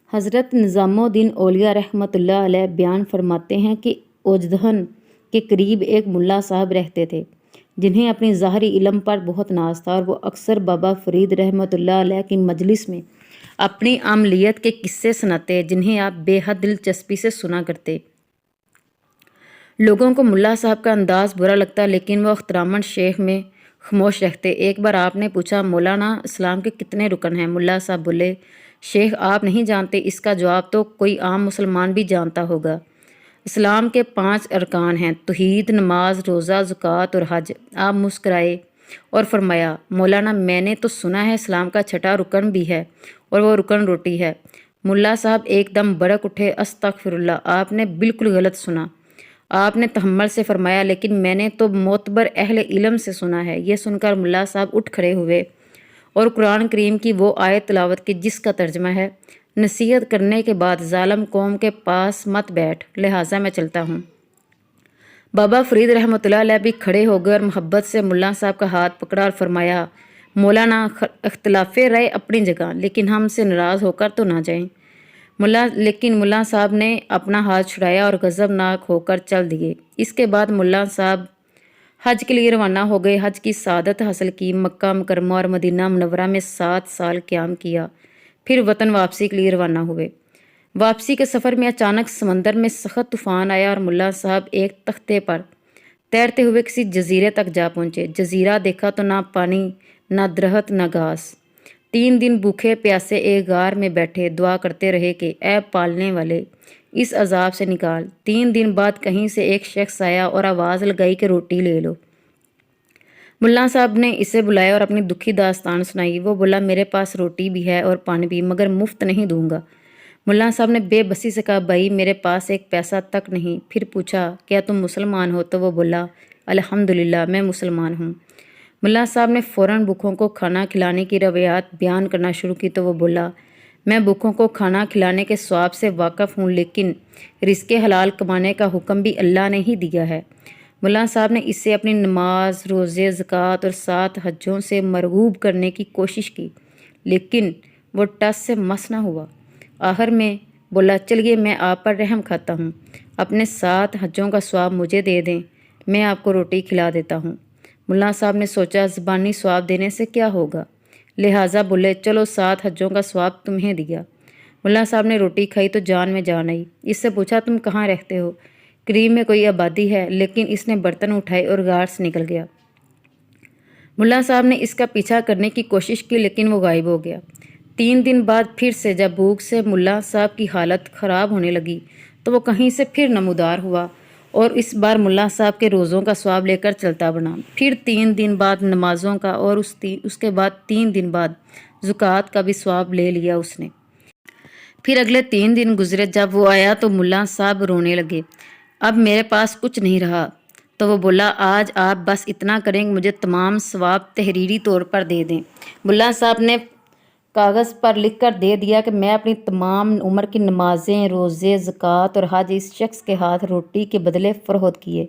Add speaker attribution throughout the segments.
Speaker 1: حضرت نظام الدین اولیاء رحمۃ اللہ علیہ بیان فرماتے ہیں کہ اوجدھن کے قریب ایک ملا صاحب رہتے تھے جنہیں اپنی ظاہری علم پر بہت ناز تھا، اور وہ اکثر بابا فرید رحمۃ اللہ علیہ کی مجلس میں اپنی عملیت کے قصے سناتے جنہیں آپ بے حد دلچسپی سے سنا کرتے۔ لوگوں کو ملا صاحب کا انداز برا لگتا لیکن وہ احتراماً شیخ میں خاموش رہتے۔ ایک بار آپ نے پوچھا، مولانا اسلام کے کتنے رکن ہیں؟ ملا صاحب بولے، شیخ آپ نہیں جانتے؟ اس کا جواب تو کوئی عام مسلمان بھی جانتا ہوگا۔ اسلام کے 5 ارکان ہیں: توحید، نماز، روزہ، زکوٰۃ اور حج۔ آپ مسکرائے اور فرمایا، مولانا میں نے تو سنا ہے اسلام کا 6واں رکن بھی ہے، اور وہ رکن روٹی ہے۔ ملا صاحب ایک دم بھڑک اٹھے، استغفر اللہ، آپ نے بالکل غلط سنا۔ آپ نے تحمل سے فرمایا، لیکن میں نے تو معتبر اہل علم سے سنا ہے۔ یہ سن کر ملا صاحب اٹھ کھڑے ہوئے اور قرآن کریم کی وہ آیت تلاوت کی جس کا ترجمہ ہے، نصیحت کرنے کے بعد ظالم قوم کے پاس مت بیٹھ، لہٰذا میں چلتا ہوں۔ بابا فرید رحمۃ اللہ علیہ بھی کھڑے ہو گئے اور محبت سے ملا صاحب کا ہاتھ پکڑا اور فرمایا، مولانا اختلاف رائے اپنی جگہ، لیکن ہم سے ناراض ہو کر تو نہ جائیں۔ لیکن ملا صاحب نے اپنا ہاتھ چھڑایا اور غضبناک ہو کر چل دیے۔ اس کے بعد ملا صاحب حج کے لیے روانہ ہو گئے۔ حج کی سعادت حاصل کی، مکہ مکرمہ اور مدینہ منورہ میں 7 سال قیام کیا، پھر وطن واپسی کے لیے روانہ ہوئے۔ واپسی کے سفر میں اچانک سمندر میں سخت طوفان آیا اور ملا صاحب ایک تختے پر تیرتے ہوئے کسی جزیرے تک جا پہنچے۔ جزیرہ دیکھا تو نہ پانی، نہ درخت، نہ گھاس۔ 3 دن بھوکے پیاسے ایک غار میں بیٹھے دعا کرتے رہے کہ اے پالنے والے اس عذاب سے نکال۔ 3 دن بعد کہیں سے ایک شخص آیا اور آواز لگائی کہ روٹی لے لو۔ ملا صاحب نے اسے بلایا اور اپنی دکھی داستان سنائی۔ وہ بولا، میرے پاس روٹی بھی ہے اور پانی بھی، مگر مفت نہیں دوں گا۔ ملا صاحب نے بے بسی سے کہا، بھائی میرے پاس ایک پیسہ تک نہیں۔ پھر پوچھا، کیا تم مسلمان ہو؟ تو وہ بولا، الحمدللہ میں مسلمان ہوں۔ ملا صاحب نے فوراً بھوکوں کو کھانا کھلانے کی روایات بیان کرنا شروع کی تو وہ بولا، میں بھوکوں کو کھانا کھلانے کے ثواب سے واقف ہوں، لیکن رزق حلال کمانے کا حکم بھی اللہ نے ہی دیا ہے۔ ملا صاحب نے اسے اپنی نماز، روزے، زکوٰۃ اور 7 حجوں سے مرغوب کرنے کی کوشش کی، لیکن وہ ٹس سے مس نہ ہوا۔ آخر میں بولا، چلیے میں آپ پر رحم کھاتا ہوں، اپنے 7 حجوں کا ثواب مجھے دے دیں، میں آپ کو روٹی کھلا دیتا ہوں۔ ملا صاحب نے سوچا، زبانی ثواب دینے سے کیا ہوگا، لہٰذا بولے، چلو 7 حجوں کا ثواب تمہیں دیا۔ ملا صاحب نے روٹی کھائی تو جان میں جان آئی۔ اس سے پوچھا، تم کہاں رہتے ہو؟ قریب میں کوئی آبادی ہے؟ لیکن اس نے برتن اٹھائے اور غار سے نکل گیا۔ ملا صاحب نے اس کا پیچھا کرنے کی کوشش کی لیکن وہ غائب ہو گیا۔ 3 دن بعد پھر سے جب بھوک سے ملا صاحب کی حالت خراب ہونے لگی تو وہ کہیں سے پھر نمودار ہوا اور اس بار ملا صاحب کے روزوں کا ثواب لے کر چلتا بنا۔ پھر 3 دن بعد نمازوں کا اور اس کے بعد 3 دن بعد زکوٰۃ کا بھی ثواب لے لیا اس نے۔ پھر اگلے 3 دن گزرے، جب وہ آیا تو ملا صاحب رونے لگے، اب میرے پاس کچھ نہیں رہا۔ تو وہ بولا، آج آپ بس اتنا کریں کہ مجھے تمام ثواب تحریری طور پر دے دیں۔ ملا صاحب نے کاغذ پر لکھ کر دے دیا کہ میں اپنی تمام عمر کی نمازیں، روزے، زکوٰۃ اور حج اس شخص کے ہاتھ روٹی کے بدلے فروخت کیے،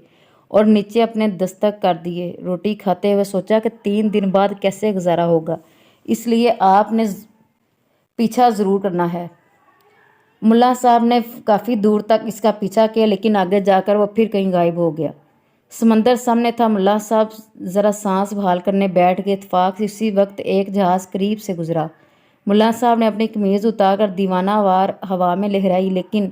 Speaker 1: اور نیچے اپنے دستخط کر دیے۔ روٹی کھاتے ہوئے سوچا کہ 3 دن بعد کیسے گزارا ہوگا، اس لیے آپ نے پیچھا ضرور کرنا ہے۔ ملا صاحب نے کافی دور تک اس کا پیچھا کیا لیکن آگے جا کر وہ پھر کہیں غائب ہو گیا۔ سمندر سامنے تھا، ملا صاحب ذرا سانس بحال کرنے بیٹھ گئے۔ اتفاق سے اسی وقت ایک جہاز قریب سے گزرا۔ ملا صاحب نے اپنی قمیض اتار کر دیوانہ وار ہوا میں لہرائی، لیکن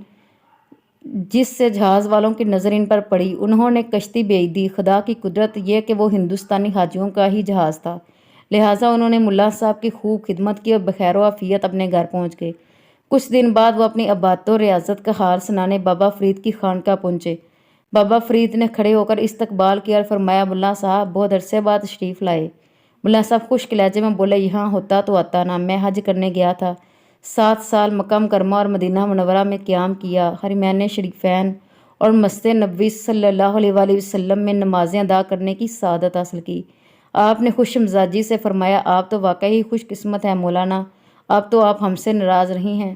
Speaker 1: جس سے جہاز والوں کی نظر ان پر پڑی انہوں نے کشتی بھیج دی۔ خدا کی قدرت یہ کہ وہ ہندوستانی حاجیوں کا ہی جہاز تھا، لہٰذا انہوں نے ملا صاحب کی خوب خدمت کی اور بخیر و عافیت اپنے گھر پہنچ گئے۔ کچھ دن بعد وہ اپنی عبادت و ریاضت کا حال سنانے بابا فرید کی خانقاہ پہنچے۔ بابا فرید نے کھڑے ہو کر استقبال کیا اور فرمایا، ملا صاحب بہت عرصے بعد تشریف لائے۔ ملا صاحب خشک لہجے میں بولے، یہاں ہوتا تو آتا نا، میں حج کرنے گیا تھا، 7 سال مکہ مکرمہ اور مدینہ منورہ میں قیام کیا، حرمین شریفین اور مسجد نبوی صلی اللہ علیہ وآلہ وسلم میں نمازیں ادا کرنے کی سعادت حاصل کی۔ آپ نے خوش مزاجی سے فرمایا، آپ تو واقعی خوش قسمت ہیں مولانا، اب تو آپ ہم سے ناراض نہیں ہیں۔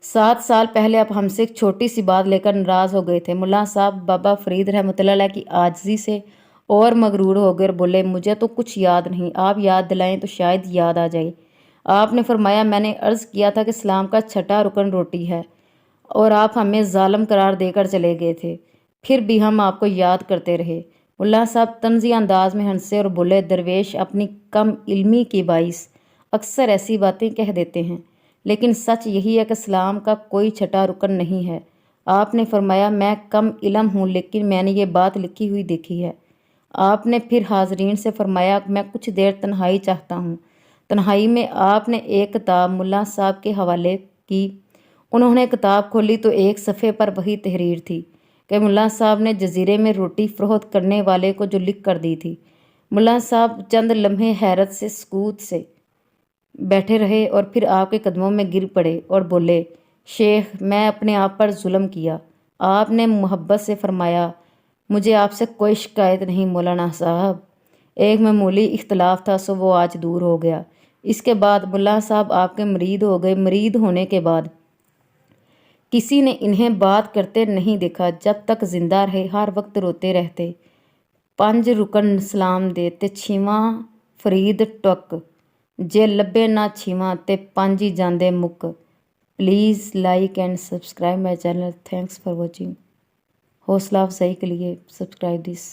Speaker 1: 7 سال پہلے آپ ہم سے ایک چھوٹی سی بات لے کر ناراض ہو گئے تھے۔ ملا صاحب بابا فرید رحمۃ اللہ علیہ کی عاجزی سے اور مغرور ہو گئے اور بولے، مجھے تو کچھ یاد نہیں، آپ یاد دلائیں تو شاید یاد آ جائے۔ آپ نے فرمایا میں نے عرض کیا تھا کہ اسلام کا چھٹا رکن روٹی ہے اور آپ ہمیں ظالم قرار دے کر چلے گئے تھے، پھر بھی ہم آپ کو یاد کرتے رہے۔ ملا صاحب طنزی انداز میں ہنسے اور بولے، درویش اپنی کم علمی کی باعث اکثر ایسی باتیں کہہ دیتے ہیں، لیکن سچ یہی ہے کہ اسلام کا کوئی چھٹا رکن نہیں ہے۔ آپ نے فرمایا میں کم علم ہوں لیکن میں نے یہ بات لکھی ہوئی دیکھی ہے۔ آپ نے پھر حاضرین سے فرمایا میں کچھ دیر تنہائی چاہتا ہوں۔ تنہائی میں آپ نے ایک کتاب ملا صاحب کے حوالے کی۔ انہوں نے کتاب کھولی تو ایک صفحے پر وہی تحریر تھی کہ ملا صاحب نے جزیرے میں روٹی فروخت کرنے والے کو جو لکھ کر دی تھی۔ ملا صاحب چند لمحے حیرت سے سکوت سے بیٹھے رہے اور پھر آپ کے قدموں میں گر پڑے اور بولے، شیخ میں اپنے آپ پر ظلم کیا۔ آپ نے محبت سے فرمایا، مجھے آپ سے کوئی شکایت نہیں مولانا صاحب، ایک معمولی اختلاف تھا سو وہ آج دور ہو گیا۔ اس کے بعد ملا صاحب آپ کے مرید ہو گئے۔ مرید ہونے کے بعد کسی نے انہیں بات کرتے نہیں دیکھا، جب تک زندہ رہے ہر وقت روتے رہتے۔ 5 رکن سلام دے تے 6واں فرید ٹک، جے لبے نہ 6واں تے 5 ہی جاندے مک۔ Please like and subscribe my channel. Thanks for watching. حوصلہ افزائی کے لیے سبسکرائب دس۔